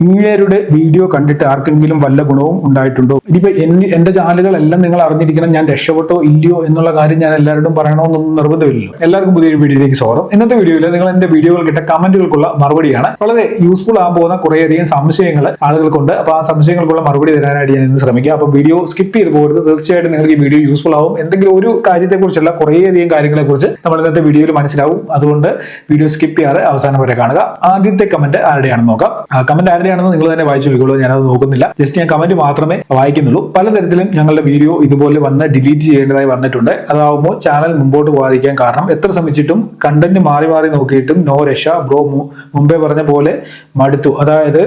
ഇങ്ങേരുടെ video കണ്ടിട്ട് ആർക്കെങ്കിലും വല്ല ഗുണവും ഉണ്ടായിട്ടുണ്ടോ? ഇനിയിപ്പോൾ എന്റെ ചാനലുകളെല്ലാം നിങ്ങൾ അറിഞ്ഞിരിക്കണം, ഞാൻ രക്ഷപ്പെട്ടോ ഇല്ലയോ എന്നുള്ള കാര്യം ഞാൻ എല്ലാവരോടും പറയണമെന്നൊന്നും നിർബന്ധമില്ലല്ലോ. എല്ലാവർക്കും പുതിയൊരു വീഡിയോയിലേക്ക് സ്വാഗതം. ഇന്നത്തെ വീഡിയോയിൽ നിങ്ങൾ എന്റെ വീഡിയോകൾ കിട്ട കമന്റുകൾക്കുള്ള മറുപടിയാണ്. വളരെ യൂസ്ഫുൾ ആകാൻ പോകുന്ന കുറേയധികം സംശയങ്ങൾ ആളുകൾക്കുണ്ട്. അപ്പോൾ ആ സംശയങ്ങൾക്കുള്ള മറുപടി തരാനായിട്ട് ഞാൻ ഇന്ന് ശ്രമിക്കാം. അപ്പോൾ വീഡിയോ സ്കിപ്പ് ചെയ്ത് പോകരുത്. തീർച്ചയായിട്ടും നിങ്ങൾക്ക് ഈ വീഡിയോ യൂസ്ഫുൾ ആവും. എന്തെങ്കിലും ഒരു കാര്യത്തെക്കുറിച്ചല്ല, കുറേയധികം കാര്യങ്ങളെക്കുറിച്ച് നമ്മൾ ഇന്നത്തെ വീഡിയോയിൽ മനസ്സിലാവും. അതുകൊണ്ട് വീഡിയോ സ്കിപ്പ് ചെയ്യാതെ അവസാനം വരെ കാണുക. ആദ്യത്തെ കമന്റ് ആരുടെയാണെന്ന് നോക്കാം. കമന്റ് ആരുടെയാണെന്ന് നിങ്ങൾ തന്നെ വായിച്ചു നോക്കിക്കോളൂ, ഞാനത് നോക്കുന്നില്ല. ജസ്റ്റ് ഞാൻ കമന്റ് മാത്രമേ വായിക്കുന്നുള്ളൂ. പലതരത്തിലും ഞങ്ങളുടെ വീഡിയോ ഇതുപോലെ വന്ന് ഡിലീറ്റ് ചെയ്യേണ്ടതായി വന്നിട്ടുണ്ട്. അതാവുമ്പോൾ ചാനൽ മുമ്പോട്ട് പോകാതിരിക്കാൻ കാരണം എത്ര ശ്രമിച്ചിട്ടും കണ്ടന്റ് മാറി മാറി നോക്കിയിട്ടും നോ രക്ഷ ബ്രോ. മുമ്പേ പറഞ്ഞ പോലെ മടുത്തു. അതായത്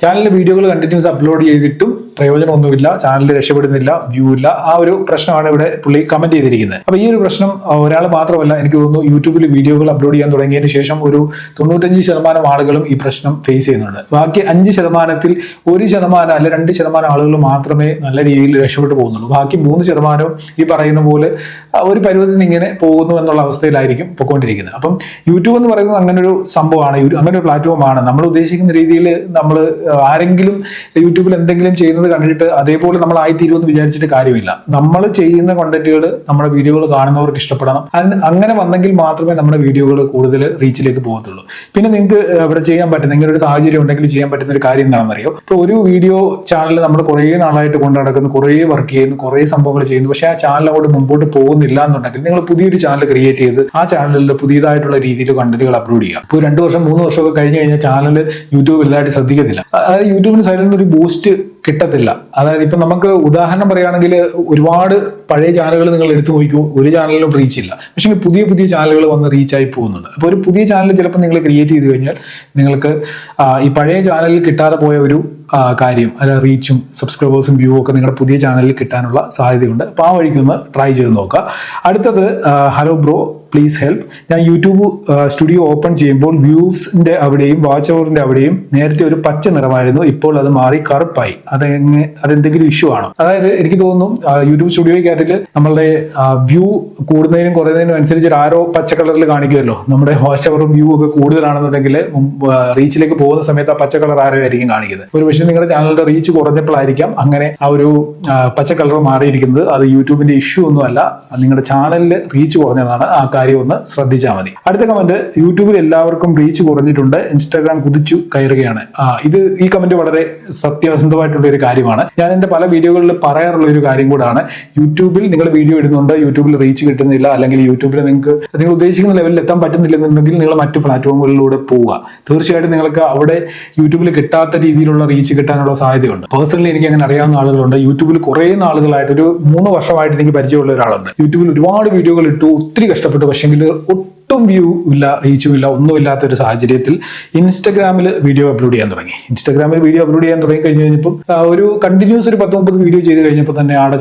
ചാനലിലെ വീഡിയോകൾ കണ്ടിന്യൂസ് അപ്ലോഡ് ചെയ്തിട്ടും പ്രയോജനമൊന്നുമില്ല, ചാനലിൽ രക്ഷപ്പെടുന്നില്ല, വ്യൂ ഇല്ല. ആ ഒരു പ്രശ്നമാണ് ഇവിടെ പുള്ളി കമന്റ് ചെയ്തിരിക്കുന്നത്. അപ്പൊ ഈ ഒരു പ്രശ്നം ഒരാൾ മാത്രമല്ല, എനിക്ക് തോന്നുന്നു യൂട്യൂബിൽ വീഡിയോകൾ അപ്ലോഡ് ചെയ്യാൻ തുടങ്ങിയതിന് ശേഷം ഒരു 95% ആളുകളും ഈ പ്രശ്നം ഫേസ് ചെയ്യുന്നുണ്ട്. ബാക്കി 5%-ൽ 1% അല്ലെ 2% ആളുകൾ മാത്രമേ നല്ല രീതിയിൽ രക്ഷപ്പെട്ടു പോകുന്നുള്ളൂ. ബാക്കി 3% ഈ പറയുന്ന പോലെ ഒരു പരുവത്തിന് ഇങ്ങനെ പോകുന്നു എന്നുള്ള അവസ്ഥയിലായിരിക്കും പൊയ്ക്കൊണ്ടിരിക്കുന്നത്. അപ്പം യൂട്യൂബ് എന്ന് പറയുന്നത് അങ്ങനെ ഒരു സംഭവമാണ്, അങ്ങനെ ഒരു പ്ലാറ്റ്ഫോമാണ്. നമ്മൾ ഉദ്ദേശിക്കുന്ന രീതിയിൽ നമ്മൾ ആരെങ്കിലും യൂട്യൂബിൽ എന്തെങ്കിലും ചെയ്യുന്നത് കണ്ടിട്ട് അതേപോലെ നമ്മൾ ആയിത്തീരുമെന്ന് വിചാരിച്ചിട്ട് കാര്യമില്ല. നമ്മൾ ചെയ്യുന്ന കണ്ടന്റുകൾ നമ്മുടെ വീഡിയോകൾ കാണുന്നവർക്ക് ഇഷ്ടപ്പെടണം. അങ്ങനെ വന്നെങ്കിൽ മാത്രമേ നമ്മുടെ വീഡിയോകൾ കൂടുതൽ റീച്ചിലേക്ക് പോകത്തുള്ളൂ. പിന്നെ നിങ്ങൾക്ക് ഇവിടെ ചെയ്യാൻ പറ്റുന്ന ഇങ്ങനെ ഒരു സാഹചര്യം ഉണ്ടെങ്കിൽ ചെയ്യാൻ പറ്റുന്ന ഒരു കാര്യം എന്താണെന്നറിയോ? ഇപ്പോൾ ഒരു വീഡിയോ ചാനൽ നമ്മൾ കുറേ നാളായിട്ട് കൊണ്ടു നടക്കുന്നു, കുറേ വർക്ക് ചെയ്യുന്നു, കുറേ സംഭവങ്ങൾ ചെയ്യുന്നു. പക്ഷേ ആ ചാനൽ അങ്ങോട്ട് മുമ്പോട്ട് പോകുന്നില്ല എന്നുണ്ടെങ്കിൽ നിങ്ങൾ പുതിയൊരു ചാനൽ ക്രിയേറ്റ് ചെയ്ത് ആ ചാനലിൽ പുതിയതായിട്ടുള്ള രീതിയിൽ കണ്ടന്റുകൾ അപ്ലോഡ് ചെയ്യുക. ഇപ്പോൾ 2 വർഷം 3 വർഷമൊക്കെ കഴിഞ്ഞ് കഴിഞ്ഞാൽ ചാനൽ യൂട്യൂബ് വലുതായിട്ട് ശ്രദ്ധിക്കത്തില്ല. അതായത് യൂട്യൂബിന് സൈഡിൽ നിന്ന് ഒരു ബൂസ്റ്റ് കിട്ടത്തില്ല. അതായത് ഇപ്പൊ നമുക്ക് ഉദാഹരണം പറയുകയാണെങ്കിൽ ഒരുപാട് പഴയ ചാനലുകൾ നിങ്ങൾ എടുത്തു നോക്കൂ, ഒരു ചാനലിലും റീച്ച് ഇല്ല. പക്ഷേ പുതിയ പുതിയ ചാനലുകൾ വന്ന് റീച്ചായി പോകുന്നുണ്ട്. അപ്പോൾ ഒരു പുതിയ ചാനൽ ചിലപ്പോൾ നിങ്ങൾ ക്രിയേറ്റ് ചെയ്ത് കഴിഞ്ഞാൽ നിങ്ങൾക്ക് ഈ പഴയ ചാനലിൽ കിട്ടാതെ പോയ ഒരു കാര്യം, അതായത് റീച്ചും സബ്സ്ക്രൈബേഴ്സും വ്യൂ ഒക്കെ നിങ്ങളുടെ പുതിയ ചാനലിൽ കിട്ടാനുള്ള സാധ്യതയുണ്ട്. അപ്പോൾ ആ വഴിക്കൊന്ന് ട്രൈ ചെയ്ത് നോക്കുക. അടുത്തത് ഹലോ ബ്രോ പ്ലീസ് ഹെൽപ്പ്. ഞാൻ യൂട്യൂബ് സ്റ്റുഡിയോ ഓപ്പൺ ചെയ്യുമ്പോൾ വ്യൂസിന്റെ അവിടെയും വാച്ച് അവറിന്റെ അവിടെയും നേരത്തെ ഒരു പച്ച നിറമായിരുന്നു, ഇപ്പോൾ അത് മാറി കറുപ്പായി. അതെന്തെങ്കിലും ഇഷ്യൂ ആണോ? അതായത് എനിക്ക് തോന്നുന്നു യൂട്യൂബ് സ്റ്റുഡിയോയ്ക്കകത്തിൽ നമ്മളുടെ വ്യൂ കൂടുന്നതിനും കുറയുന്നതിനും അനുസരിച്ച് ആരോ പച്ച കളറിൽ കാണിക്കുമല്ലോ. നമ്മുടെ വാച്ച് അവറും വ്യൂ ഒക്കെ കൂടുതലാണെന്നുണ്ടെങ്കിൽ റീച്ചിലേക്ക് പോകുന്ന സമയത്ത് ആ പച്ച കളർ ആരോ ആയിരിക്കും കാണിക്കുന്നത്. ഒരു പക്ഷേ നിങ്ങളുടെ ചാനലിന്റെ റീച്ച് കുറഞ്ഞപ്പോഴായിരിക്കാം അങ്ങനെ ആ ഒരു പച്ച കളർ മാറിയിരിക്കുന്നത്. അത് യൂട്യൂബിന്റെ ഇഷ്യൂ ഒന്നും അല്ല, നിങ്ങളുടെ ചാനലിൽ റീച്ച് കുറഞ്ഞതാണ്. ആ കാര്യം ഒന്ന് ശ്രദ്ധിച്ചാൽ മതി. അടുത്ത കമന്റ്, യൂട്യൂബിൽ എല്ലാവർക്കും റീച്ച് കുറഞ്ഞിട്ടുണ്ട്, ഇൻസ്റ്റാഗ്രാം കുതിച്ചു കയറുകയാണ്. ഈ കമന്റ് വളരെ സത്യസന്ധമായിട്ടുള്ള ഒരു കാര്യമാണ്. ഞാൻ എന്റെ പല വീഡിയോകളിൽ പറയാറുള്ള ഒരു കാര്യം കൂടാണ്. യൂട്യൂബിൽ നിങ്ങൾ വീഡിയോ ഇടുന്നുണ്ട്, യൂട്യൂബിൽ റീച്ച് കിട്ടുന്നില്ല, അല്ലെങ്കിൽ യൂട്യൂബിൽ നിങ്ങൾ ഉദ്ദേശിക്കുന്ന ലെവലിൽ എത്താൻ പറ്റുന്നില്ലെന്നുണ്ടെങ്കിൽ നിങ്ങൾ മറ്റു പ്ലാറ്റ്ഫോമുകളിലൂടെ പോവുക. തീർച്ചയായിട്ടും നിങ്ങൾക്ക് അവിടെ യൂട്യൂബിൽ കിട്ടാത്ത രീതിയിലുള്ള റീച്ച് കിട്ടാനുള്ള സാധ്യതയുണ്ട്. പേഴ്സണലി എനിക്ക് അങ്ങനെ അറിയാവുന്ന ആളുകളുണ്ട്. യൂട്യൂബിൽ കുറേ നാളുകളായിട്ട് ഒരു 3 വർഷമായിട്ട് എനിക്ക് പരിചയമുള്ള ഒരാളുണ്ട്. യൂട്യൂബിൽ ഒരുപാട് വീഡിയോകൾ ഇട്ടു, ഒത്തിരി കഷ്ടപ്പെട്ടു. പക്ഷെങ്കിൽ ഒട്ടും വ്യൂ ഇല്ല, റീച്ചും ഇല്ല, ഒന്നുമില്ലാത്ത ഒരു സാഹചര്യത്തിൽ ഇൻസ്റ്റാഗ്രാമിൽ വീഡിയോ അപ്ലോഡ് ചെയ്യാൻ തുടങ്ങി. ഇൻസ്റ്റാഗ്രാമിൽ വീഡിയോ അപ്ലോഡ് ചെയ്യാൻ തുടങ്ങി കഴിഞ്ഞ് കഴിഞ്ഞപ്പോൾ ഒരു കണ്ടിന്യൂസ് ഒരു 10-30 വീഡിയോ ചെയ്ത് കഴിഞ്ഞപ്പോൾ തന്നെ ആടെ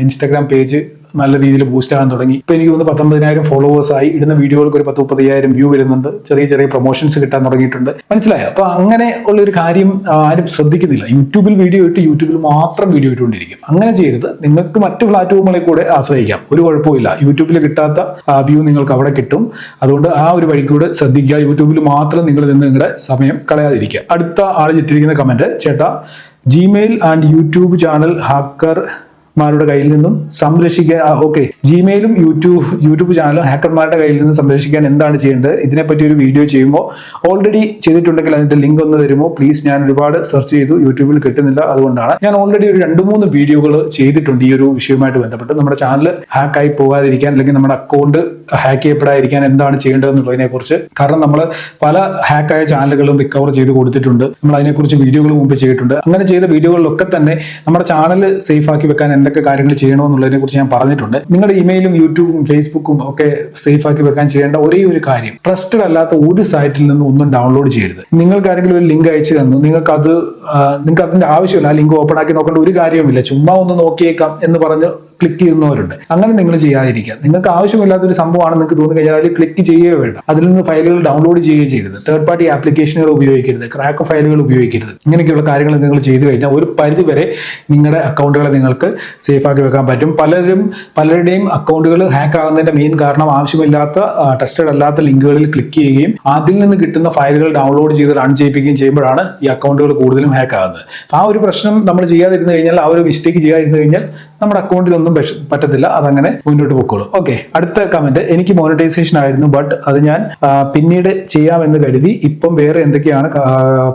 ഇൻസ്റ്റാഗ്രാം പേജ് നല്ല രീതിയിൽ ബൂസ്റ്റ് ആകാൻ തുടങ്ങി. ഇപ്പൊ എനിക്ക് തോന്നുന്നു 19,000 ഫോളോവേഴ്സ് ആയി. ഇടുന്ന വീഡിയോകൾക്ക് ഒരു 10-30,000 വ്യൂ വരുന്നുണ്ട്. ചെറിയ ചെറിയ പ്രൊമോഷൻസ് കിട്ടാൻ തുടങ്ങിയിട്ടുണ്ട്. മനസ്സിലായോ? അപ്പൊ അങ്ങനെ ഉള്ള ഒരു കാര്യം ആരും ശ്രദ്ധിക്കുന്നില്ല. യൂട്യൂബിൽ വീഡിയോ ഇട്ട് യൂട്യൂബിൽ മാത്രം വീഡിയോ ഇട്ടുകൊണ്ടിരിക്കും. അങ്ങനെ ചെയ്യരുത്. നിങ്ങൾക്ക് മറ്റു പ്ലാറ്റ്ഫോമുകളിൽ കൂടെ ആശ്രയിക്കാം, ഒരു കുഴപ്പമില്ല. യൂട്യൂബിൽ കിട്ടാത്ത വ്യൂ നിങ്ങൾക്ക് അവിടെ കിട്ടും. അതുകൊണ്ട് ആ ഒരു വഴിക്കൂടെ ശ്രദ്ധിക്കുക. യൂട്യൂബിൽ മാത്രം നിങ്ങൾ നിന്ന് നിങ്ങളുടെ സമയം കളയാതിരിക്കുക. അടുത്ത ആൾ ഇട്ടിരിക്കുന്ന കമന്റ്, ചേട്ടാ ജിമെയിൽ ആൻഡ് യൂട്യൂബ് ചാനൽ ഹാക്കർമാരുടെ കയ്യിൽ നിന്നും സംരക്ഷിക്കാൻ. ഓക്കെ, ജിമെയിലും യൂട്യൂബ് ചാനലും ഹാക്കർമാരുടെ കയ്യിൽ നിന്ന് സംരക്ഷിക്കാൻ എന്താണ് ചെയ്യേണ്ടത്? ഇതിനെപ്പറ്റി ഒരു വീഡിയോ ചെയ്യുമ്പോൾ ഓൾറെഡി ചെയ്തിട്ടുണ്ടെങ്കിൽ അതിന്റെ ലിങ്ക് ഒന്ന് തരുമോ പ്ലീസ്? ഞാൻ ഒരുപാട് സെർച്ച് ചെയ്തു, യൂട്യൂബിൽ കിട്ടുന്നില്ല. അതുകൊണ്ടാണ് ഞാൻ ഓൾറെഡി ഒരു 2-3 വീഡിയോകൾ ചെയ്തിട്ടുണ്ട് ഈ ഒരു വിഷയവുമായിട്ട് ബന്ധപ്പെട്ട്. നമ്മുടെ ചാനൽ ഹാക്കായി പോകാതിരിക്കാൻ, അല്ലെങ്കിൽ നമ്മുടെ അക്കൗണ്ട് ഹാക്ക് ചെയ്യപ്പെടാതിരിക്കാൻ എന്താണ് ചെയ്യേണ്ടതെന്നുള്ളതിനെ കുറിച്ച്. കാരണം നമ്മൾ പല ഹാക്കായ ചാനലുകളും റിക്കവർ ചെയ്ത് കൊടുത്തിട്ടുണ്ട്. നമ്മൾ അതിനെക്കുറിച്ച് വീഡിയോകൾ മുമ്പ് ചെയ്തിട്ടുണ്ട്. അങ്ങനെ ചെയ്ത വീഡിയോകളിലൊക്കെ തന്നെ നമ്മുടെ ചാനൽ സേഫ് ആക്കി വെക്കാൻ എന്തൊക്കെ കാര്യങ്ങൾ ചെയ്യണമെന്നുള്ളതിനെ കുറിച്ച് ഞാൻ പറഞ്ഞിട്ടുണ്ട്. നിങ്ങളുടെ ഇമെയിലും യൂട്യൂബും ഫേസ്ബുക്കും ഒക്കെ സേഫ് ആക്കി വെക്കാൻ ചെയ്യേണ്ട ഒരേ ഒരു കാര്യം, ട്രസ്റ്റഡ് അല്ലാത്ത ഒരു സൈറ്റിൽ നിന്നും ഒന്നും ഡൗൺലോഡ് ചെയ്യരുത്. നിങ്ങൾക്ക് ആരെങ്കിലും ഒരു ലിങ്ക് അയച്ചു തന്നു, നിങ്ങൾക്ക് അതിന്റെ ആവശ്യമില്ല, ആ ലിങ്ക് ഓപ്പൺ ആക്കി നോക്കേണ്ട ഒരു കാര്യവുമില്ല, ചുമ്മാ ഒന്ന് നോക്കിയേക്കാം എന്ന് പറഞ്ഞ് ക്ലിക്ക് ചെയ്യുന്നവരുണ്ട്. അങ്ങനെ നിങ്ങൾ ചെയ്യാതിരിക്കുക. നിങ്ങൾക്ക് ആവശ്യമില്ലാത്തൊരു സംഭവമാണ് നിങ്ങൾക്ക് തോന്നി കഴിഞ്ഞാൽ അതിൽ ക്ലിക്ക് ചെയ്യുകയോ വേണ്ട. അതിൽ നിന്ന് ഫയലുകൾ ഡൗൺലോഡ് ചെയ്യുകയോ ചെയ്യരുത്. തേർഡ് പാർട്ടി ആപ്ലിക്കേഷനുകൾ ഉപയോഗിക്കരുത്, ക്രാക്ക് ഫയലുകൾ ഉപയോഗിക്കരുത്. ഇങ്ങനെയൊക്കെയുള്ള കാര്യങ്ങൾ നിങ്ങൾ ചെയ്തു കഴിഞ്ഞാൽ ഒരു പരിധി വരെ നിങ്ങളുടെ അക്കൗണ്ടുകളെ നിങ്ങൾക്ക് സേഫ് ആക്കി വെക്കാൻ പറ്റും. പലരുടെയും അക്കൗണ്ടുകൾ ഹാക്ക് ആകുന്നതിന്റെ മെയിൻ കാരണം ആവശ്യമില്ലാത്ത ട്രസ്റ്റഡ് അല്ലാത്ത ലിങ്കുകളിൽ ക്ലിക്ക് ചെയ്യുകയും അതിൽ നിന്ന് കിട്ടുന്ന ഫയലുകൾ ഡൗൺലോഡ് ചെയ്ത് റൺ ചെയ്യിപ്പിക്കുകയും ചെയ്യുമ്പോഴാണ് ഈ അക്കൗണ്ടുകൾ കൂടുതലും ഹാക്ക് ആകുന്നത്. ആ ഒരു പ്രശ്നം നമ്മൾ ചെയ്യാതിരുന്നു കഴിഞ്ഞാൽ, ആ ഒരു മിസ്റ്റേക്ക് ചെയ്യാതിരുന്നു കഴിഞ്ഞാൽ നമ്മുടെ അക്കൗണ്ടിലൊന്നും പറ്റത്തില്ല, അതങ്ങനെ മുന്നോട്ട് പോയിക്കോളും. ഓക്കെ, അടുത്ത കമന്റ്, എനിക്ക് മോണിറ്റൈസേഷൻ ആയിരുന്നു ബട്ട് അത് ഞാൻ പിന്നീട് ചെയ്യാമെന്ന് കരുതി, ഇപ്പം വേറെ എന്തൊക്കെയാണ്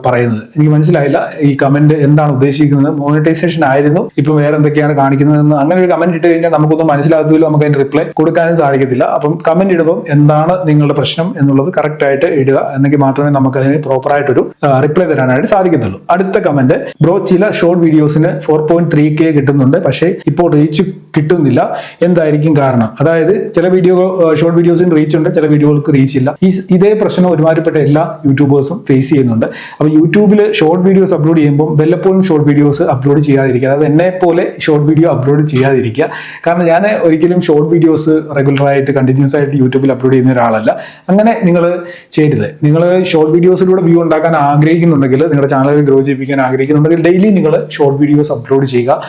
പറയുന്നത്. എനിക്ക് മനസ്സിലായില്ല ഈ കമന്റ് എന്താണ് ഉദ്ദേശിക്കുന്നത്. മോണിറ്റൈസേഷൻ ആയിരുന്നു, ഇപ്പം വേറെ എന്തൊക്കെയാണ് കാണിക്കുന്നതെന്ന് അങ്ങനെ ഒരു കമന്റ് ഇട്ട് കഴിഞ്ഞാൽ നമുക്കൊന്നും മനസ്സിലാകത്തില്ല, നമുക്ക് അതിന്റെ റിപ്ലൈ കൊടുക്കാനും സാധിക്കത്തില്ല. അപ്പം കമന്റ് ഇടുമ്പോൾ എന്താണ് നിങ്ങളുടെ പ്രശ്നം എന്നുള്ളത് കറക്റ്റ് ആയിട്ട് ഇടുക, എന്നെങ്കിൽ മാത്രമേ നമുക്ക് അതിന് പ്രോപ്പർ ആയിട്ടൊരു റിപ്ലൈ തരാനായിട്ട് സാധിക്കത്തുള്ളൂ. അടുത്ത കമന്റ്, ബ്രോ ചില ഷോർട്ട് വീഡിയോസിന് 4.3K കിട്ടുന്നുണ്ട്, പക്ഷേ ഇപ്പോൾ റീച്ച് കിട്ടുന്നില്ല, എന്തായിരിക്കും കാരണം? അതായത് ചില ഷോർട്ട് വീഡിയോസിന് റീച്ച് ഉണ്ട്, ചില വീഡിയോകൾക്ക് റീച്ച് ഇല്ല. ഇതേ പ്രശ്നം ഒരുമാതിരിപ്പെട്ട എല്ലാ യൂട്യൂബേഴ്സും ഫേസ് ചെയ്യുന്നുണ്ട്. അപ്പോൾ യൂട്യൂബിൽ ഷോർട്ട് വീഡിയോസ് അപ്ലോഡ് ചെയ്യുമ്പോൾ വല്ലപ്പോഴും ഷോർട്ട് വീഡിയോസ് അപ്ലോഡ് ചെയ്യാതിരിക്കുക, അതായത് എന്നെ പോലെ ഷോർട്ട് വീഡിയോ അപ്ലോഡ് ചെയ്യാതിരിക്കുക. കാരണം ഞാൻ ഒരിക്കലും ഷോർട്ട് വീഡിയോസ് റെഗുലറായിട്ട് കണ്ടിന്യൂസ് ആയിട്ട് യൂട്യൂബിൽ അപ്ലോഡ് ചെയ്യുന്ന ഒരാളല്ല. അങ്ങനെ നിങ്ങൾ ചെയ്യരുത്. നിങ്ങൾ ഷോർട്ട് വീഡിയോസിലൂടെ വ്യൂ ഉണ്ടാക്കാൻ ആഗ്രഹിക്കുന്നുണ്ടെങ്കിൽ, നിങ്ങളുടെ ചാനൽ ഗ്രോ ചെയ്യിപ്പിക്കാൻ ആഗ്രഹിക്കുന്നുണ്ടെങ്കിൽ ഡെയിലി നിങ്ങൾ ഷോർട്ട് വീഡിയോസ് അപ്ലോഡ് ചെയ്യുക.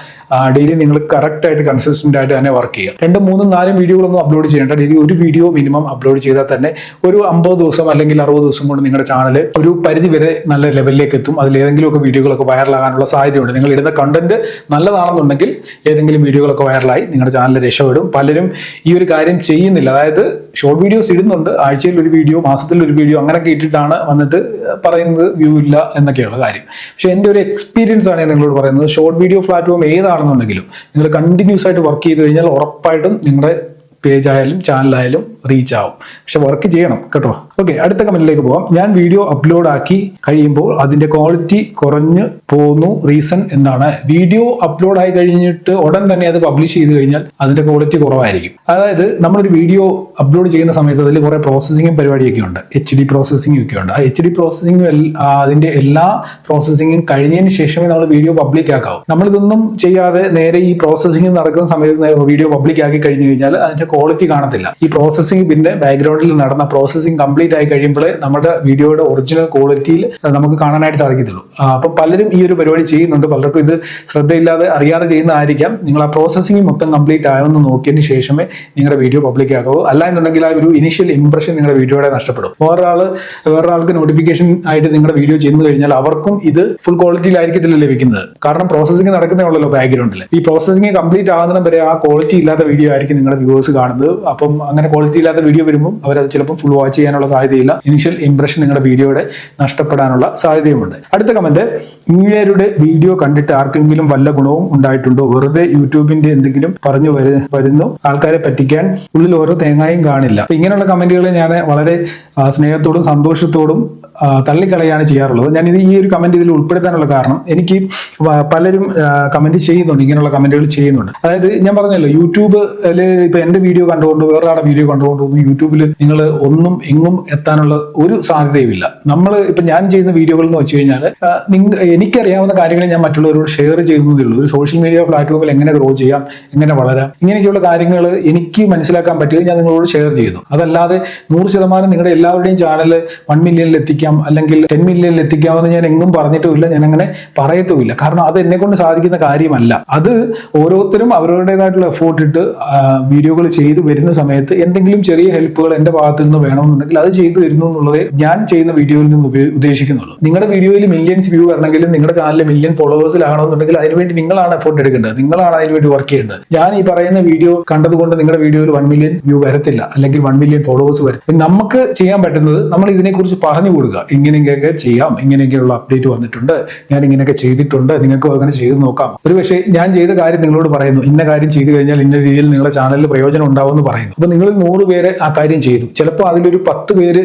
ഡെയിലി നിങ്ങൾ കറക്റ്റ് ആയിട്ട് കൺസിസ്റ്റന്റ് ആയിട്ട് തന്നെ വർക്ക് ചെയ്യുക. 2, 3, 4 വീഡിയോകളൊന്നും അപ്ലോഡ് ചെയ്യേണ്ട. ഡെയിലി ഒരു വീഡിയോ മിനിമം അപ്ലോഡ് ചെയ്താൽ തന്നെ ഒരു 50 ദിവസം അല്ലെങ്കിൽ 60 ദിവസം കൊണ്ട് നിങ്ങളുടെ ചാനൽ ഒരു പരിധി വരെ നല്ല ലെവലിലേക്ക് എത്തും. അതിൽ ഏതെങ്കിലുമൊക്കെ വീഡിയോകളൊക്കെ വൈറലാകാനുള്ള സാധ്യതയുണ്ട്. നിങ്ങൾ ഇടുന്ന കണ്ടന്റ് നല്ലതാണെന്നുണ്ടെങ്കിൽ ഏതെങ്കിലും വീഡിയോകളൊക്കെ വൈറലായി നിങ്ങളുടെ ചാനൽ രക്ഷപ്പെടും. പലരും ഈ ഒരു കാര്യം ചെയ്യുന്നില്ല. അതായത് ഷോർട്ട് വീഡിയോസ് ഇടുന്നുണ്ട്, ആഴ്ചയിൽ ഒരു വീഡിയോ, മാസത്തിൽ ഒരു വീഡിയോ, അങ്ങനെയൊക്കെ ഇട്ടിട്ടാണ് വന്നിട്ട് പറയുന്നത് വ്യൂ ഇല്ല എന്നൊക്കെയുള്ള കാര്യം. പക്ഷെ എൻ്റെ ഒരു എക്സ്പീരിയൻസ് ആണ് നിങ്ങളോട് പറയുന്നത്. ഷോർട്ട് വീഡിയോ പ്ലാറ്റ്ഫോം ഏതാണെന്നുണ്ടെങ്കിലും നിങ്ങൾ കണ്ടിന്യൂസ് ആയിട്ട് വർക്ക് ചെയ്ത് കഴിഞ്ഞാൽ ഉറപ്പായിട്ടും നിങ്ങളുടെ പേജ് ആയാലും ചാനലായാലും റീച്ച് ആവും. പക്ഷെ വർക്ക് ചെയ്യണം കേട്ടോ. ഓക്കെ, അടുത്ത കമന്റിലേക്ക് പോവാം. ഞാൻ വീഡിയോ അപ്ലോഡ് ആക്കി കഴിയുമ്പോൾ അതിന്റെ ക്വാളിറ്റി കുറഞ്ഞു പോകുന്നു, റീസൺ എന്താണ്? വീഡിയോ അപ്ലോഡ് ആയി കഴിഞ്ഞിട്ട് ഉടൻ തന്നെ അത് പബ്ലിഷ് ചെയ്ത് കഴിഞ്ഞാൽ അതിന്റെ ക്വാളിറ്റി കുറവായിരിക്കും. അതായത് നമ്മളൊരു വീഡിയോ അപ്ലോഡ് ചെയ്യുന്ന സമയത്ത് അതിൽ കുറെ പ്രോസസ്സിങ്ങും പരിപാടിയൊക്കെ ഉണ്ട്, HD പ്രോസസ്സിങ്ങും ഒക്കെ ഉണ്ട്. ആ HD പ്രോസസ്സിങ്ങും അതിന്റെ എല്ലാ പ്രോസസ്സിങ്ങും കഴിഞ്ഞതിന് ശേഷമേ നമ്മൾ വീഡിയോ പബ്ലിക് ആക്കാവൂ. നമ്മളിതൊന്നും ചെയ്യാതെ നേരെ ഈ പ്രോസസ്സിങ് നടക്കുന്ന സമയത്ത് വീഡിയോ പബ്ലിക് ആക്കി കഴിഞ്ഞു കഴിഞ്ഞാൽ അതിന്റെ ക്വാളിറ്റി കാണത്തില്ല. ഈ പ്രോസസ്സിംഗ് പിന്നെ ബാക്ക്ഗ്രൗണ്ടിൽ നടന്ന പ്രോസസ്സിംഗ് കംപ്ലീറ്റ് ആയി കഴിയുമ്പോഴേ നമ്മുടെ വീഡിയോയുടെ ഒറിജിനൽ ക്വാളിറ്റിയിൽ നമുക്ക് കാണാനായിട്ട് സാധിക്കത്തുള്ളൂ. അപ്പൊ പലരും ഈ ഒരു പരിപാടി ചെയ്യുന്നുണ്ട്. പലർക്കും ഇത് ശ്രദ്ധയില്ലാതെ അറിയാതെ ചെയ്യുന്നതായിരിക്കാം. നിങ്ങൾ ആ പ്രോസസ്സിംഗ് മൊത്തം കംപ്ലീറ്റ് ആയെന്ന് നോക്കിയതിന് ശേഷമേ നിങ്ങളുടെ വീഡിയോ പബ്ലിക് ആക്കാവൂ. അല്ല എന്നുണ്ടെങ്കിൽ ആ ഒരു ഇനീഷ്യൽ ഇംപ്രഷൻ നിങ്ങളുടെ വീഡിയോയുടെ നഷ്ടപ്പെടും. വേറൊരാൾക്ക് നോട്ടിഫിക്കേഷൻ ആയിട്ട് നിങ്ങളുടെ വീഡിയോ ചെയ്തു കഴിഞ്ഞാൽ അവർക്കും ഇത് ഫുൾ ക്വാളിറ്റിയിലായിരിക്കത്തില്ല ലഭിക്കുന്നത്. കാരണം പ്രോസസ്സിംഗ് നടക്കുന്നേ ഉള്ളല്ലോ ബാക്ക്ഗ്രൗണ്ടിൽ. ഈ പ്രോസസ്സിംഗ് കംപ്ലീറ്റ് ആകുന്നതിനും വരെ ആ ക്വാളിറ്റി ഇല്ലാത്ത വീഡിയോ ആയിരിക്കും നിങ്ങളുടെ വ്യൂവേഴ്സ് കാണുന്നത്. അപ്പം അങ്ങനെ ക്വാളിറ്റി ഇല്ലാത്ത വീഡിയോ വരുമ്പോൾ അവരത് ചിലപ്പോൾ ഫുൾ വാച്ച് ചെയ്യാനുള്ള സാധ്യതയില്ല. ഇനിഷ്യൽ ഇംപ്രഷൻ നിങ്ങളുടെ വീഡിയോയുടെ നഷ്ടപ്പെടാനുള്ള സാധ്യതയുമുണ്ട്. അടുത്ത കമന്റ്, ഇങ്ങേരുടെ വീഡിയോ കണ്ടിട്ട് ആർക്കെങ്കിലും വല്ല ഗുണവും ഉണ്ടായിട്ടുണ്ടോ? വെറുതെ യൂട്യൂബിന്റെ എന്തെങ്കിലും പറഞ്ഞു വരുന്നു, ആൾക്കാരെ പറ്റിക്കാൻ, ഉള്ളിൽ ഓരോ തേങ്ങായും കാണില്ല. ഇങ്ങനെയുള്ള കമന്റുകൾ ഞാൻ വളരെ സ്നേഹത്തോടും സന്തോഷത്തോടും തള്ളിക്കളയാണ് ചെയ്യാറുള്ളത്. ഞാൻ ഈ ഒരു കമന്റ് ഇതിൽ ഉൾപ്പെടുത്താനുള്ള കാരണം, എനിക്ക് പലരും കമന്റ് ചെയ്യുന്നുണ്ട്, ഇങ്ങനെയുള്ള കമന്റുകൾ ചെയ്യുന്നുണ്ട്. അതായത് ഞാൻ പറഞ്ഞല്ലോ, യൂട്യൂബില് ഇപ്പൊ എന്റെ വീഡിയോ കണ്ടുകൊണ്ട് വേറൊരാളുടെ വീഡിയോ കണ്ടുകൊണ്ടൊന്നും യൂട്യൂബിൽ നിങ്ങൾ ഒന്നും എങ്ങും എത്താനുള്ള ഒരു സാധ്യതയുമില്ല. ഇപ്പൊ ഞാൻ ചെയ്യുന്ന വീഡിയോകൾ എന്ന് വെച്ച് കഴിഞ്ഞാൽ എനിക്കറിയാവുന്ന കാര്യങ്ങൾ ഞാൻ മറ്റുള്ളവരോട് ഷെയർ ചെയ്യുന്നതേ ഉള്ളൂ. ഒരു സോഷ്യൽ മീഡിയ പ്ലാറ്റ്ഫോമിൽ എങ്ങനെ ഗ്രോ ചെയ്യാം, എങ്ങനെ വളരാം, ഇങ്ങനെയൊക്കെയുള്ള കാര്യങ്ങൾ എനിക്ക് മനസ്സിലാക്കാൻ പറ്റിയത് ഞാൻ നിങ്ങളോട് ഷെയർ ചെയ്യുന്നു. അതല്ലാതെ 100% നിങ്ങളുടെ എല്ലാവരുടെയും ചാനൽ 1 മില്യണിൽ എത്തിക്കാം അല്ലെങ്കിൽ 10 മില്യണിൽ എത്തിക്കാമെന്ന് ഞാൻ എങ്ങും പറഞ്ഞിട്ടുമില്ല, ഞാൻ അങ്ങനെ പറയത്തുമില്ല. കാരണം അത് എന്നെ കൊണ്ട് സാധിക്കുന്ന കാര്യമല്ല. അത് ഓരോരുത്തരും അവരുടേതായിട്ടുള്ള എഫോർട്ട് ഇട്ട് വീഡിയോകൾ ചെയ്തു വരുന്ന സമയത്ത് എന്തെങ്കിലും ചെറിയ ഹെൽപ്പുകൾ എന്റെ ഭാഗത്ത് നിന്ന് വേണമെന്നുണ്ടെങ്കിൽ അത് ചെയ്തു വരുന്നു എന്നുള്ളതേ ഞാൻ ചെയ്യുന്ന വീഡിയോയിൽ നിന്ന് ഉദ്ദേശിക്കുന്നുള്ളൂ. നിങ്ങളുടെ വീഡിയോയിൽ മില്യൺസ് വ്യൂ വരണമെങ്കിലും നിങ്ങളുടെ ചാനലിൽ മില്യൺ ഫോളോവേഴ്സിലാകണമെന്നുണ്ടെങ്കിൽ അതിനുവേണ്ടി നിങ്ങളാണ് എഫോർട്ട് എടുക്കേണ്ടത്, നിങ്ങളാണ് അതിനുവേണ്ടി വർക്ക് ചെയ്യേണ്ടത്. ഞാൻ ഈ പറയുന്ന വീഡിയോ കണ്ടതുകൊണ്ട് നിങ്ങളുടെ വീഡിയോയിൽ 1 മില്യൺ വ്യൂ വരത്തില്ല, അല്ലെങ്കിൽ 1 മില്യൺ ഫോളോവേഴ്സ് വരും. നമുക്ക് ചെയ്യാൻ പറ്റുന്നത് നമ്മൾ ഇതിനെക്കുറിച്ച് പറഞ്ഞു കൊടുക്കുക. ഇങ്ങനെയൊക്കെ ചെയ്യാം, ഇങ്ങനെയൊക്കെയുള്ള അപ്ഡേറ്റ് വന്നിട്ടുണ്ട്, ഞാൻ ഇങ്ങനെയൊക്കെ ചെയ്തിട്ടുണ്ട്, നിങ്ങൾക്ക് അങ്ങനെ ചെയ്ത് നോക്കാം. ഒരു പക്ഷേ ഞാൻ ചെയ്ത കാര്യം നിങ്ങളോട് പറയുന്നു, ഇന്ന കാര്യം ചെയ്തു കഴിഞ്ഞാൽ ഇന്ന രീതിയിൽ നിങ്ങളുടെ ചാനലിൽ പ്രയോജനം ഉണ്ടാവുമെന്ന് പറയുന്നു. അപ്പൊ നിങ്ങൾ 100 പേര് ആ കാര്യം ചെയ്തു. ചിലപ്പോൾ അതിലൊരു 10 പേര്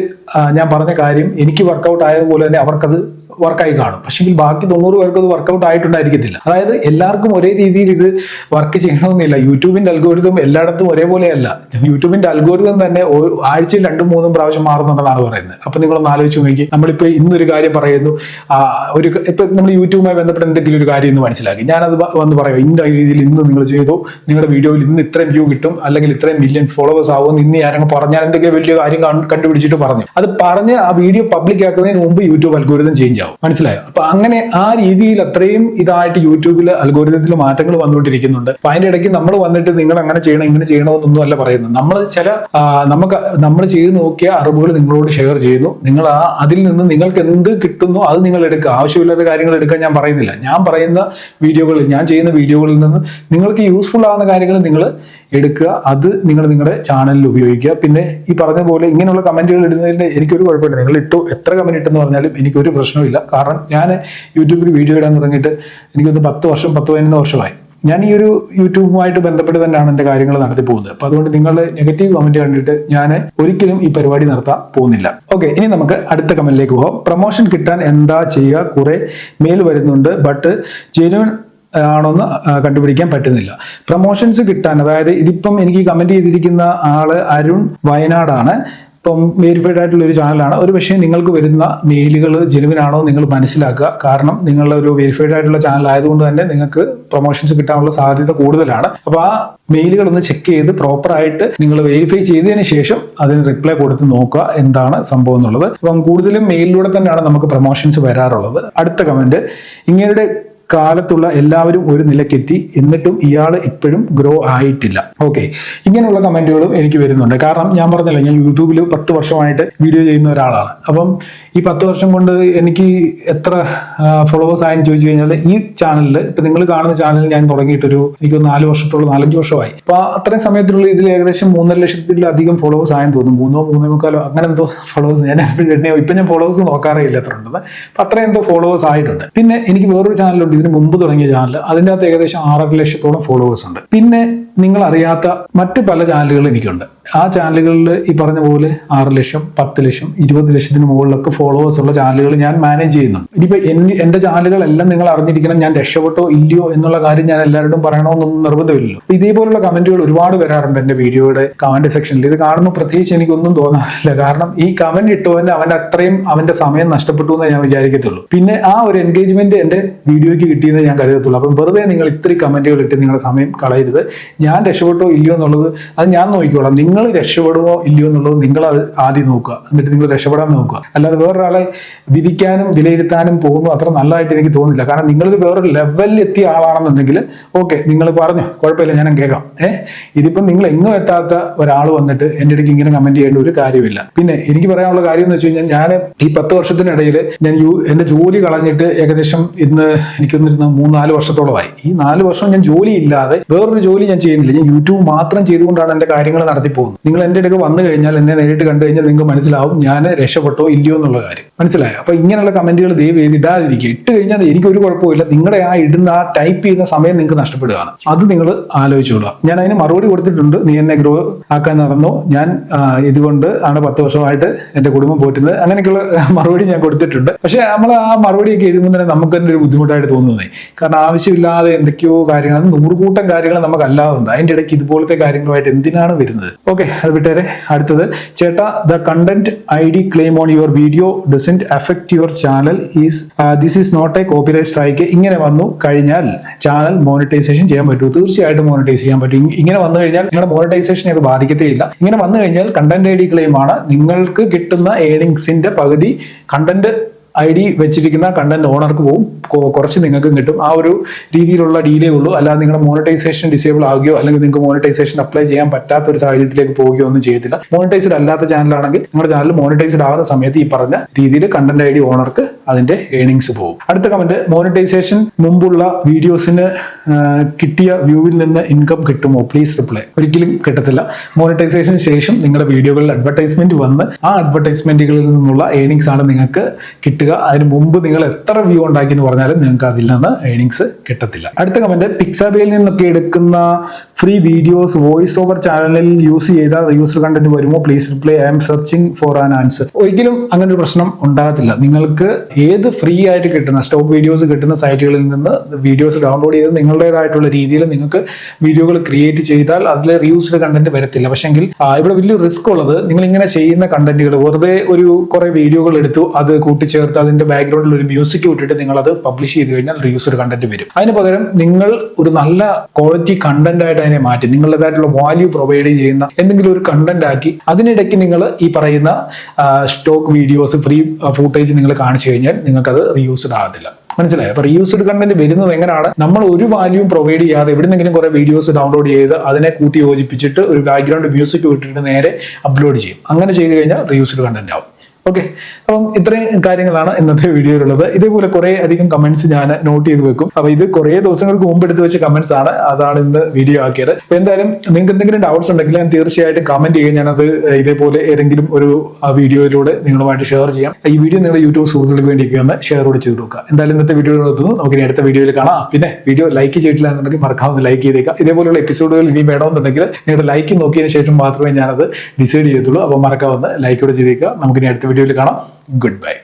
ഞാൻ പറഞ്ഞ കാര്യം എനിക്ക് വർക്കൗട്ട് ആയതുപോലെ തന്നെ അവർക്കത് വർക്കായി കാണും. പക്ഷേ ബാക്കി 90 പേർക്ക് അത് വർക്കൗട്ട് ആയിട്ടുണ്ടായിരിക്കത്തില്ല. അതായത് എല്ലാവർക്കും ഒരേ രീതിയിൽ ഇത് വർക്ക് ചെയ്യണമെന്നില്ല. യൂട്യൂബിന്റെ അൽഗോരിതം എല്ലായിടത്തും ഒരേപോലെയല്ല. യൂട്യൂബിന്റെ അൽഗോരിതം തന്നെ ആഴ്ചയിൽ 2-3 പ്രാവശ്യം മാറുന്നുണ്ടെന്നാണ് പറയുന്നത്. അപ്പൊ നിങ്ങളൊന്ന് ആലോചിച്ച് നോക്കി, നമ്മളിപ്പോ ഇന്നൊരു കാര്യം പറയുന്നു, ഇപ്പൊ നമ്മൾ യൂട്യൂബുമായി ബന്ധപ്പെട്ട എന്തെങ്കിലും ഒരു കാര്യം ഇന്ന് മനസ്സിലാക്കി, ഞാനത് വന്ന് പറയാം, ഇന്ന രീതിയിൽ ഇന്ന് നിങ്ങൾ ചെയ്തു, നിങ്ങളുടെ വീഡിയോയിൽ ഇന്ന് ഇത്രയും വ്യൂ കിട്ടും, അല്ലെങ്കിൽ ഇത്രയും മില്യൺ ഫോളോവേഴ്സ് ആവും, ഇന്ന് ഞാനങ്ങ് പറഞ്ഞാൽ എന്തെങ്കിലും വലിയ കാര്യം കണ്ടുപിടിച്ചിട്ട് പറഞ്ഞു. അത് പറഞ്ഞ് ആ വീഡിയോ പബ്ലിക് ആക്കുന്നതിന് മുമ്പ് യൂട്യൂബ് അൽഗോരിതം ചേഞ്ച് ആവും. ചെയ്യാവും. മനസ്സിലായോ? അപ്പൊ അങ്ങനെ ആ രീതിയിൽ അത്രയും ഇതായിട്ട് യൂട്യൂബിൽ അൽഗോരിതത്തിൽ മാറ്റങ്ങൾ വന്നുകൊണ്ടിരിക്കുന്നുണ്ട്. അപ്പൊ അതിന്റെ ഇടയ്ക്ക് നമ്മൾ വന്നിട്ട് നിങ്ങൾ അങ്ങനെ ചെയ്യണം ഇങ്ങനെ ചെയ്യണമെന്നൊന്നും അല്ല പറയുന്നത്. നമ്മൾ ചെയ്ത് നോക്കിയ അറിവുകൾ നിങ്ങളോട് ഷെയർ ചെയ്യുന്നു. നിങ്ങൾ അതിൽ നിന്ന് നിങ്ങൾക്ക് എന്ത് കിട്ടുന്നു അത് നിങ്ങൾ എടുക്കുക. ആവശ്യമില്ലാത്ത കാര്യങ്ങൾ എടുക്കാൻ ഞാൻ പറയുന്നില്ല. ഞാൻ പറയുന്ന വീഡിയോകളിൽ, ഞാൻ ചെയ്യുന്ന വീഡിയോകളിൽ നിന്ന് നിങ്ങൾക്ക് യൂസ്ഫുൾ ആവുന്ന കാര്യങ്ങൾ നിങ്ങൾ എടുക്കുക. അത് നിങ്ങൾ നിങ്ങളുടെ ചാനലിൽ ഉപയോഗിക്കുക. പിന്നെ ഈ പറഞ്ഞ പോലെ ഇങ്ങനെയുള്ള കമന്റുകൾ ഇടുന്നതിന് എനിക്കൊരു കുഴപ്പമില്ല. നിങ്ങൾ എത്ര കമന്റ് ഇട്ടെന്ന് പറഞ്ഞാലും എനിക്കൊരു പ്രശ്നമില്ല. കാരണം ഞാൻ യൂട്യൂബിൽ വീഡിയോ ഇടാൻ തുടങ്ങിയിട്ട് എനിക്കൊന്ന് 10-15 വർഷമായി. ഞാൻ ഈ ഒരു യൂട്യൂബുമായിട്ട് ബന്ധപ്പെട്ട് തന്നെയാണ് എൻ്റെ കാര്യങ്ങൾ നടത്തി പോകുന്നത്. അപ്പൊ അതുകൊണ്ട് നിങ്ങളുടെ നെഗറ്റീവ് കമന്റ് കണ്ടിട്ട് ഞാൻ ഒരിക്കലും ഈ പരിപാടി നടത്താൻ പോകുന്നില്ല. ഓക്കെ, ഇനി നമുക്ക് അടുത്ത കമന്റിലേക്ക് പോകാം. പ്രൊമോഷൻ കിട്ടാൻ എന്താ ചെയ്യുക? കുറെ മെയിൽ വരുന്നുണ്ട്, ബട്ട് ജെന്യുവൻ ആണോന്ന് കണ്ടുപിടിക്കാൻ പറ്റുന്നില്ല. പ്രൊമോഷൻസ് കിട്ടാൻ, അതായത് ഇതിപ്പം എനിക്ക് കമന്റ് ചെയ്തിരിക്കുന്ന ആള് അരുൺ വയനാടാണ്. ഇപ്പം വെരിഫൈഡ് ആയിട്ടുള്ള ഒരു ചാനലാണ്. ഒരു പക്ഷേ നിങ്ങൾക്ക് വരുന്ന മെയിലുകൾ ജെനുവിൻ ആണോ നിങ്ങൾ മനസ്സിലാക്കുക. കാരണം നിങ്ങളുടെ ഒരു വെരിഫൈഡ് ആയിട്ടുള്ള ചാനൽ ആയതുകൊണ്ട് തന്നെ നിങ്ങൾക്ക് പ്രൊമോഷൻസ് കിട്ടാനുള്ള സാധ്യത കൂടുതലാണ്. അപ്പോൾ ആ മെയിലുകൾ ഒന്ന് ചെക്ക് ചെയ്ത് പ്രോപ്പറായിട്ട് നിങ്ങൾ വെരിഫൈ ചെയ്തതിന് ശേഷം അതിന് റിപ്ലൈ കൊടുത്ത് നോക്കുക എന്താണ് സംഭവം എന്നുള്ളത്. അപ്പം കൂടുതലും മെയിലിലൂടെ തന്നെയാണ് നമുക്ക് പ്രൊമോഷൻസ് വരാറുള്ളത്. അടുത്ത കമന്റ്, ഇങ്ങനെയുടെ കാലത്തുള്ള എല്ലാവരും ഒരു നിലക്കെത്തി, എന്നിട്ടും ഇയാൾ ഇപ്പോഴും ഗ്രോ ആയിട്ടില്ല. ഓക്കെ, ഇങ്ങനെയുള്ള കമന്റുകളും എനിക്ക് വരുന്നുണ്ട്. കാരണം ഞാൻ പറഞ്ഞല്ലോ, ഞാൻ യൂട്യൂബിൽ 10 വർഷമായിട്ട് വീഡിയോ ചെയ്യുന്ന ഒരാളാണ്. അപ്പം ഈ 10 വർഷം കൊണ്ട് എനിക്ക് എത്ര ഫോളോവേഴ്സ് ആയെന്ന് ചോദിച്ചു കഴിഞ്ഞാൽ, ഈ ചാനലിൽ ഇപ്പൊ നിങ്ങൾ കാണുന്ന ചാനൽ ഞാൻ തുടങ്ങിയിട്ടൊരു എനിക്ക് 4 വർഷത്തോളം 4-5 വർഷമായി. അപ്പൊ അത്രയും സമയത്തിനുള്ള ഇതിൽ ഏകദേശം 3.5 ലക്ഷത്തിലധികം ഫോളോവേഴ്സ് ആയെന്ന് തോന്നുന്നു. 3-3.25 അങ്ങനെ എന്തോ ഫോളോവേഴ്സ്. ഇപ്പൊ ഞാൻ ഫോളോവേഴ്സ് നോക്കാറേ ഇല്ല എത്ര ഉണ്ടെന്ന്. അപ്പൊ അത്രയും എന്തോ ഫോളോവേഴ്സ് ആയിട്ടുണ്ട്. പിന്നെ എനിക്ക് വേറൊരു ചാനലുണ്ട്, ഇതിന് മുമ്പ് തുടങ്ങിയ ചാനൽ. അതിൻ്റെ അകത്ത് ഏകദേശം 6.5 ലക്ഷത്തോളം ഫോളോവേഴ്സ് ഉണ്ട്. പിന്നെ നിങ്ങൾ അറിയാത്ത മറ്റ് പല ചാനലുകൾ എനിക്കുണ്ട്. ആ ചാനലുകളിൽ ഈ പറഞ്ഞ പോലെ 6 ലക്ഷം, 10 ലക്ഷം, 20 ലക്ഷത്തിന് മുകളിലൊക്കെ ഫോളോവേഴ്സ് ഉള്ള ചാനലുകൾ ഞാൻ മാനേജ് ചെയ്യുന്നുണ്ട്. ഇനിയിപ്പോൾ എൻ്റെ ചാനലുകളെല്ലാം നിങ്ങൾ അറിഞ്ഞിരിക്കണം, ഞാൻ രക്ഷപ്പെട്ടോ ഇല്ലയോ എന്നുള്ള കാര്യം ഞാൻ എല്ലാവരോടും പറയണമെന്നൊന്നും നിർബന്ധമില്ലല്ലോ. ഇതേപോലുള്ള കമന്റുകൾ ഒരുപാട് വരാറുണ്ട് എൻ്റെ വീഡിയോയുടെ കമന്റ് സെക്ഷനിൽ. ഇത് കാണുമ്പോൾ പ്രത്യേകിച്ച് എനിക്കൊന്നും തോന്നാറില്ല. കാരണം ഈ കമന്റ് ഇട്ടവന് അവന്റെ സമയം നഷ്ടപ്പെട്ടു എന്ന് ഞാൻ വിചാരിക്കത്തുള്ളൂ. പിന്നെ ആ ഒരു എൻഗേജ്മെന്റ് എൻ്റെ വീഡിയോയ്ക്ക് കിട്ടിയെന്ന് ഞാൻ കരുതത്തുള്ളൂ. അപ്പം വെറുതെ നിങ്ങൾ ഇത്രയും കമന്റുകൾ ഇട്ട് നിങ്ങളുടെ സമയം കളയരുത്. ഞാൻ രക്ഷപ്പെട്ടോ ഇല്ലയോ എന്നുള്ളത് അത് ഞാൻ നോക്കിക്കോളാം. നിങ്ങൾ രക്ഷപ്പെടുമോ ഇല്ലയോ എന്നുള്ളത് നിങ്ങൾ അത് ആദ്യം നോക്കുക, എന്നിട്ട് നിങ്ങൾ രക്ഷപ്പെടാൻ നോക്കുക. അല്ലാതെ വേറൊരാളെ വിധിക്കാനും വിലയിരുത്താനും പോകുന്നു അത്ര നല്ലതായിട്ട് എനിക്ക് തോന്നുന്നില്ല. കാരണം നിങ്ങളൊരു വേറൊരു ലെവലിൽ എത്തിയ ആളാണെന്നുണ്ടെങ്കിൽ ഓക്കെ, നിങ്ങൾ പറഞ്ഞു കുഴപ്പമില്ല, ഞാൻ കേൾക്കാം. ഇതിപ്പം നിങ്ങൾ എങ്ങും എത്താത്ത ഒരാൾ വന്നിട്ട് എൻ്റെ ഇടയ്ക്ക് ഇങ്ങനെ കമന്റ് ചെയ്യേണ്ട ഒരു കാര്യമില്ല. പിന്നെ എനിക്ക് പറയാനുള്ള കാര്യം എന്ന് വെച്ച് കഴിഞ്ഞാൽ, ഞാൻ ഈ 10 വർഷത്തിനിടയിൽ ഞാൻ എൻ്റെ ജോലി കളഞ്ഞിട്ട് ഏകദേശം ഇന്ന് എനിക്കൊന്നിരുന്ന 3-4 വർഷത്തോളമായി. ഈ 4 വർഷം ഞാൻ ജോലി ഇല്ലാതെ വേറൊരു ജോലി ഞാൻ ചെയ്യുന്നില്ല. ഞാൻ യൂട്യൂബ് മാത്രം ചെയ്തുകൊണ്ടാണ് എൻ്റെ കാര്യങ്ങൾ നടത്തി പോകുന്നത്. നിങ്ങൾ എൻ്റെ ഇടയ്ക്ക് വന്നു കഴിഞ്ഞാൽ, എന്നെ നേരിട്ട് കണ്ടു കഴിഞ്ഞാൽ നിങ്ങൾക്ക് മനസ്സിലാവും ഞാൻ രക്ഷപ്പെട്ടോ ഇല്ലയോ എന്നുള്ള കാര്യം. മനസ്സിലായോ? അപ്പൊ ഇങ്ങനെയുള്ള കമന്റുകൾ ദയവ് ചെയ്ത് ഇടാതിരിക്കുക. ഇട്ട് കഴിഞ്ഞാൽ എനിക്കൊരു കുഴപ്പമില്ല. നിങ്ങളുടെ ആ ടൈപ്പ് ചെയ്യുന്ന സമയം നിങ്ങൾക്ക് നഷ്ടപ്പെടുകയാണ്. അത് നിങ്ങൾ ആലോചിച്ചോളുക. ഞാൻ അതിന് മറുപടി കൊടുത്തിട്ടുണ്ട്. നീ എന്നെ ഗ്രോ ആക്കാൻ നടന്നു, ഞാൻ ഇതുകൊണ്ട് ആണ് 10 വർഷമായിട്ട് എൻ്റെ കുടുംബം പോറ്റുന്നത്, അങ്ങനെയൊക്കെയുള്ള മറുപടി ഞാൻ കൊടുത്തിട്ടുണ്ട്. പക്ഷെ നമ്മൾ ആ മറുപടിയൊക്കെ എഴുതുമ്പോൾ തന്നെ നമുക്ക് തന്നെ ഒരു ബുദ്ധിമുട്ടായിട്ട് തോന്നുന്നേ. കാരണം ആവശ്യമില്ലാതെ എന്തൊക്കെയോ കാര്യങ്ങൾ, 100 കൂട്ടം കാര്യങ്ങൾ നമുക്ക് അല്ലാതുണ്ട്. അതിൻ്റെ ഇടയ്ക്ക് ഇതുപോലത്തെ കാര്യങ്ങളുമായിട്ട് എന്തിനാണ് വരുന്നത്? ഓക്കെ, അത് വിട്ടേരെ. അടുത്തത്, ചേട്ടാ, the content ID claim on your video doesn't affect your channel this is not a copyright strike. ഇങ്ങനെ വന്നു കഴിഞ്ഞാൽ ചാനൽ മോണിറ്റൈസേഷൻ ചെയ്യാൻ പറ്റുമോ? തീർച്ചയായിട്ടും മോണിറ്റൈസ് ചെയ്യാൻ പറ്റും. ഇങ്ങനെ വന്നു കഴിഞ്ഞാൽ നിങ്ങളുടെ മോണിറ്റൈസേഷൻ അത് ബാധിക്കത്തേയില്ല. ഇങ്ങനെ വന്നു കഴിഞ്ഞാൽ കണ്ടന്റ് ID ക്ലെയിം ആണ്. നിങ്ങൾക്ക് കിട്ടുന്ന ഏർണിങ്സിന്റെ പകുതി കണ്ടന്റ് ID വെച്ചിരിക്കുന്ന കണ്ടന്റ് ഓണർക്ക് പോകും, കുറച്ച് നിങ്ങൾക്കും കിട്ടും. ആ ഒരു രീതിയിലുള്ള ഡീലേ ഉള്ളൂ. അല്ലാതെ നിങ്ങളുടെ മോണിറ്റൈസേഷൻ ഡിസേബിൾ ആകുകയോ അല്ലെങ്കിൽ നിങ്ങൾക്ക് മോണിറ്റൈസേഷൻ അപ്ലൈ ചെയ്യാൻ പറ്റാത്ത ഒരു സാഹചര്യത്തിലേക്ക് പോവുകയോ ഒന്നും ചെയ്യത്തില്ല. മോണിറ്റൈസ്ഡ് അല്ലാത്ത ചാനലാണെങ്കിൽ നിങ്ങളുടെ ചാനൽ മോണിറ്റൈസ്ഡ് ആകുന്ന സമയത്ത് ഈ പറഞ്ഞ രീതിയിൽ കണ്ടന്റ് ID ഓണർക്ക് അതിന്റെ ഏർണിങ്സ് പോകും. അടുത്ത കമന്റ്, മോണിറ്റൈസേഷൻ മുമ്പുള്ള വീഡിയോസിന് കിട്ടിയ വ്യൂവിൽ നിന്ന് ഇൻകം കിട്ടുമോ? Please reply. ഒരിക്കലും കിട്ടത്തില്ല. മോണിറ്റൈസേഷന് ശേഷം നിങ്ങളുടെ വീഡിയോകളിൽ അഡ്വർടൈസ്മെന്റ് വന്ന് ആ അഡ്വർടൈസ്മെന്റുകളിൽ നിന്നുള്ള ഏർണിങ്സ് ആണ് നിങ്ങൾക്ക് കിട്ടുക. അതിന് മുമ്പ് നിങ്ങൾ എത്ര വ്യൂ ഉണ്ടാക്കി എന്ന് പറഞ്ഞാലും നിങ്ങൾക്ക് അതിൽ നിന്ന് ഏർണിങ്സ് കിട്ടത്തില്ല. അടുത്ത കമന്റ്, പിക്സാബിയിൽ നിന്നൊക്കെ എടുക്കുന്ന ഫ്രീ വീഡിയോസ് വോയിസ് ഓവർ ചാനലിൽ യൂസ് ചെയ്താൽ റീയൂസ്ഡ് കണ്ടന്റ് വരുമോ? Please reply. I M searching for an answer. ഒരിക്കലും അങ്ങനെ ഒരു പ്രശ്നം ഉണ്ടാകത്തില്ല. നിങ്ങൾക്ക് ഏത് ഫ്രീ ആയിട്ട് കിട്ടുന്ന സ്റ്റോക്ക് വീഡിയോസ് കിട്ടുന്ന സൈറ്റുകളിൽ നിന്ന് വീഡിയോസ് ഡൗൺലോഡ് ചെയ്ത് നിങ്ങളുടേതായിട്ടുള്ള രീതിയിൽ നിങ്ങൾക്ക് വീഡിയോകൾ ക്രിയേറ്റ് ചെയ്താൽ അതിൽ റീയൂസ്ഡ് കണ്ടന്റ് വരത്തില്ല. പക്ഷെങ്കിൽ ഇവിടെ വലിയ റിസ്ക് ഉള്ളത്, നിങ്ങൾ ഇങ്ങനെ ചെയ്യുന്ന കണ്ടന്റുകൾ വെറുതെ ഒരു കുറെ വീഡിയോകൾ എടുത്തു, അത് കൂട്ടിച്ചേർത്ത് എടുത്ത് അതിന്റെ ബാക്ക്ഗ്രൗണ്ടിൽ ഒരു മ്യൂസിക് വിട്ടിട്ട് നിങ്ങൾ അത് പബ്ലിഷ് ചെയ്ത് കഴിഞ്ഞാൽ റീയൂസ്ഡ് കണ്ടന്റ് വരും. അതിന് പകരം നിങ്ങൾ ഒരു നല്ല ക്വാളിറ്റി കണ്ടന്റ് ആയിട്ട് അതിനെ മാറ്റി നിങ്ങളുടേതായിട്ടുള്ള വാല്യൂ പ്രൊവൈഡ് ചെയ്യുന്ന എന്തെങ്കിലും ഒരു കണ്ടന്റ് ആക്കി അതിനിടയ്ക്ക് നിങ്ങൾ ഈ പറയുന്ന സ്റ്റോക്ക് വീഡിയോസ് ഫ്രീ ഫൂട്ടേജ് നിങ്ങൾ കാണിച്ചു കഴിഞ്ഞാൽ നിങ്ങൾക്കത് റീയൂസ്ഡ് ആകത്തില്ല. മനസ്സിലായോ? അപ്പൊ റീയൂസ്ഡ് കണ്ടന്റ് വരുന്നത് എങ്ങനെയാണ്? നമ്മൾ ഒരു വാല്യൂ പ്രൊവൈഡ് ചെയ്യാതെ എവിടെന്നെങ്കിലും കുറെ വീഡിയോസ് ഡൗൺലോഡ് ചെയ്ത് അതിനെ കൂട്ടി യോജിപ്പിച്ചിട്ട് ഒരു ബാക്ക്ഗ്രൗണ്ട് മ്യൂസിക് വിട്ടിട്ട് നേരെ അപ്ലോഡ് ചെയ്യും. അങ്ങനെ ചെയ്ത് കഴിഞ്ഞാൽ റീയൂസ്ഡ് കണ്ടന്റ് ആവും. ഓക്കെ, അപ്പം ഇത്രയും കാര്യങ്ങളാണ് ഇന്നത്തെ വീഡിയോയിലുള്ളത്. ഇതേപോലെ കുറെ അധികം കമന്റ്സ് ഞാൻ നോട്ട് ചെയ്ത് വെക്കും. അപ്പൊ ഇത് കുറെ ദിവസങ്ങൾക്ക് മുമ്പ് എടുത്ത് വെച്ച കമന്റ്സ് ആണ്, അതാണ് ഇന്ന് വീഡിയോ ആക്കിയത്. അപ്പൊ എന്തായാലും നിങ്ങൾക്ക് എന്തെങ്കിലും ഡൗട്ട്സ് ഉണ്ടെങ്കിൽ ഞാൻ തീർച്ചയായിട്ടും കമന്റ് ചെയ്യുക. ഞാനത് ഇതേപോലെ ഏതെങ്കിലും ഒരു വീഡിയോയിലൂടെ നിങ്ങളുമായിട്ട് ഷെയർ ചെയ്യാം. ഈ വീഡിയോ നിങ്ങളുടെ യൂട്യൂബ് സുഹൃത്തുക്കൾക്ക് വേണ്ടിയൊക്കെ ഒന്ന് ഷെയർ കൂടി ചെയ്ത് കൊടുക്കുക. എന്തായാലും ഇന്നത്തെ വീഡിയോ നിർത്തുന്നു. നമുക്ക് ഇനി അടുത്ത വീഡിയോയിൽ കാണാം. പിന്നെ വീഡിയോ ലൈക്ക് ചെയ്തിട്ടില്ല എന്നുണ്ടെങ്കിൽ മറക്കാവുന്ന ലൈക്ക് ചെയ്തേക്കാം. ഇതേപോലെയുള്ള എപ്പിസോഡുകൾ ഇനി വേണമെന്നുണ്ടെങ്കിൽ നിങ്ങളുടെ ലൈക്ക് നോക്കിയതിന് ശേഷം മാത്രമേ ഞാനത് ഡിസൈഡ് ചെയ്യത്തുള്ളൂ. അപ്പോൾ മറക്കാവുന്ന ലൈക്ക് കൂടെ ചെയ്തേക്കുക. നമുക്ക് ഇനി അടുത്ത വീഡിയോയിൽ കാണാം. Goodbye.